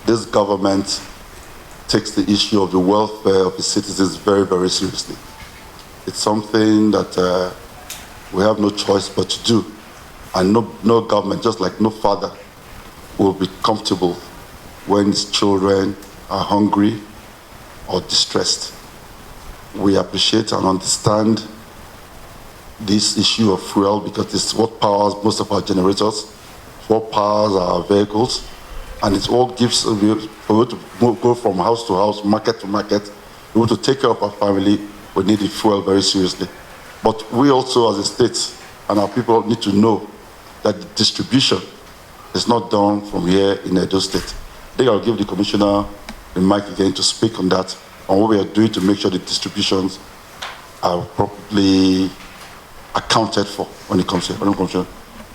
this government takes the issue of the welfare of its citizens very, very seriously. It's something that we have no choice but to do. And no government, just like no father, will be comfortable when his children are hungry or distressed. We appreciate and understand this issue of fuel because it's what powers most of our generators, it's what powers our vehicles, and it all gives for you to go from house to house, market to market, we want to take care of our family, we need the fuel very seriously. But we also as a state and our people need to know that the distribution is not done from here in Edo State. I think I'll give the Commissioner the mic again to speak on that, on what we are doing to make sure the distributions are properly accounted for when it comes here.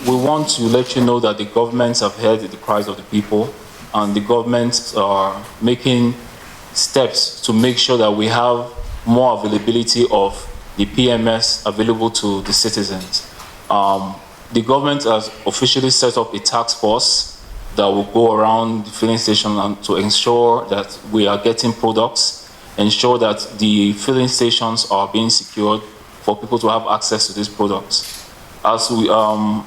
We want to let you know that the governments have heard the cries of the people, and the governments are making steps to make sure that we have more availability of the PMS available to the citizens. The government has officially set up a task force that will go around the filling station and to ensure that we are getting products, ensure that the filling stations are being secured for people to have access to these products. We want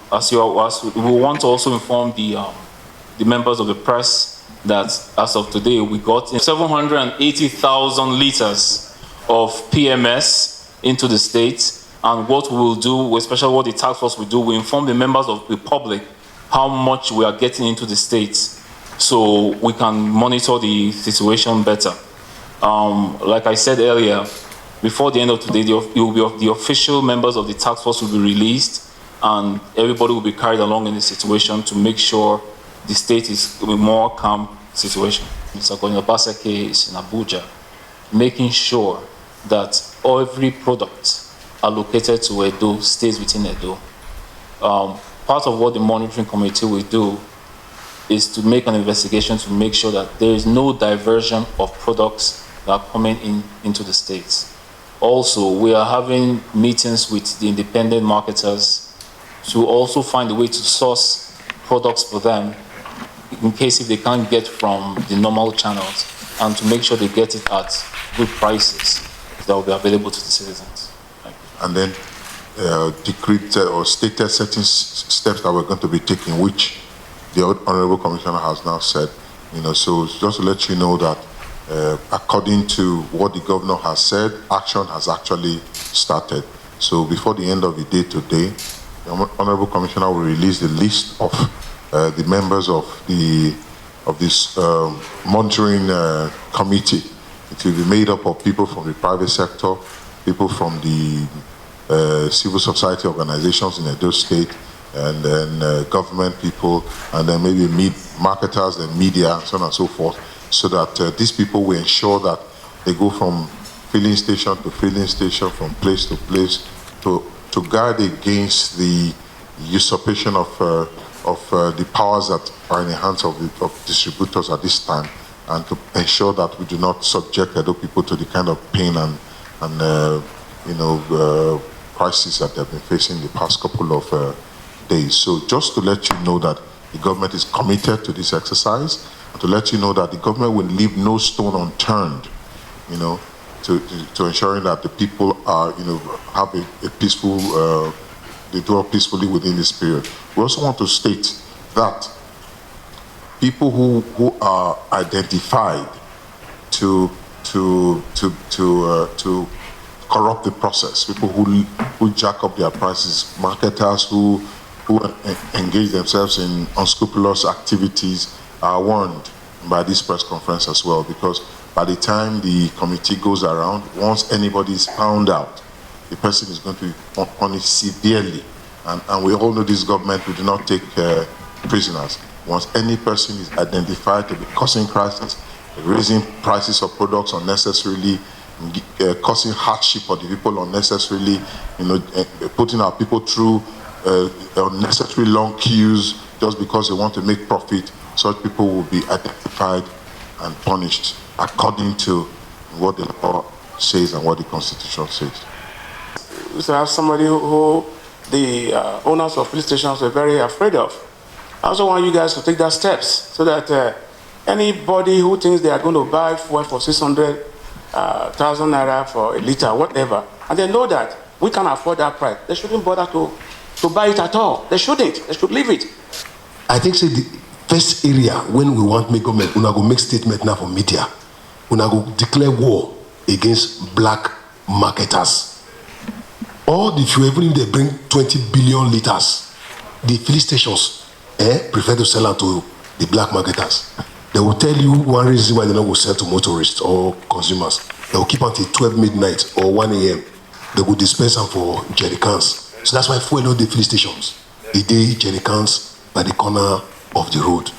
to also inform the members of the press that as of today, we got 780,000 liters of PMS into the state. And what we will do, especially what the task force will do, we inform the members of the public how much we are getting into the state so we can monitor the situation better. Like I said earlier, before the end of today, the official members of the task force will be released and everybody will be carried along in the situation to make sure the state is in a more calm situation. Mr. Governor Obaseki is in Abuja, making sure that every product allocated to Edo stays within Edo. Part of what the monitoring committee will do is to make an investigation to make sure that there is no diversion of products that are coming into the states. Also, we are having meetings with the independent marketers to also find a way to source products for them in case if they can't get from the normal channels, and to make sure they get it at good prices that will be available to the citizens. And then decreed or stated certain steps that we're going to be taking, which the Honorable Commissioner has now said. So just to let you know that according to what the Governor has said, action has actually started. So before the end of the day today, the Honorable Commissioner will release the list of the members of this monitoring committee. It will be made up of people from the private sector, people from the civil society organizations in Edo State, and then government people, and then maybe marketers and media, and so on and so forth, so that these people will ensure that they go from filling station to filling station, from place to place, to guard against the usurpation of the powers that are in the hands of distributors at this time, and to ensure that we do not subject Edo people to the kind of pain and crisis that they've been facing the past couple of days. So just to let you know that the government is committed to this exercise, and to let you know that the government will leave no stone unturned, to ensuring that the people are, have a peaceful, they dwell peacefully within this period. We also want to state that people who are identified to corrupt the process, people who jack up their prices, marketers who engage themselves in unscrupulous activities are warned by this press conference as well, because by the time the committee goes around, once anybody is found out, the person is going to be punished severely. And we all know this government, we do not take prisoners. Once any person is identified to be causing crisis, raising prices of products unnecessarily, causing hardship for the people unnecessarily, putting our people through unnecessary long queues just because they want to make profit, such people will be identified and punished according to what the law says and what the Constitution says. We have somebody who the owners of police stations are very afraid of. I also want you guys to take that steps so that Anybody who thinks they are going to buy fuel for 600,000 naira for a liter, whatever, and they know that we can't afford that price, they shouldn't bother to buy it at all. They shouldn't. They should leave it. I think say the first area when we want make government, una go make statement now for media. Una go declare war against black marketers. Or if you even if they bring 20 billion liters, the filling stations prefer to sell out to the black marketers. They will tell you one reason why they don't go sell to motorists or consumers. They will keep until 12 midnight or 1 a.m. They will dispense them for jerry cans. So that's why fuel no dey filling stations. They dey jerry cans by the corner of the road.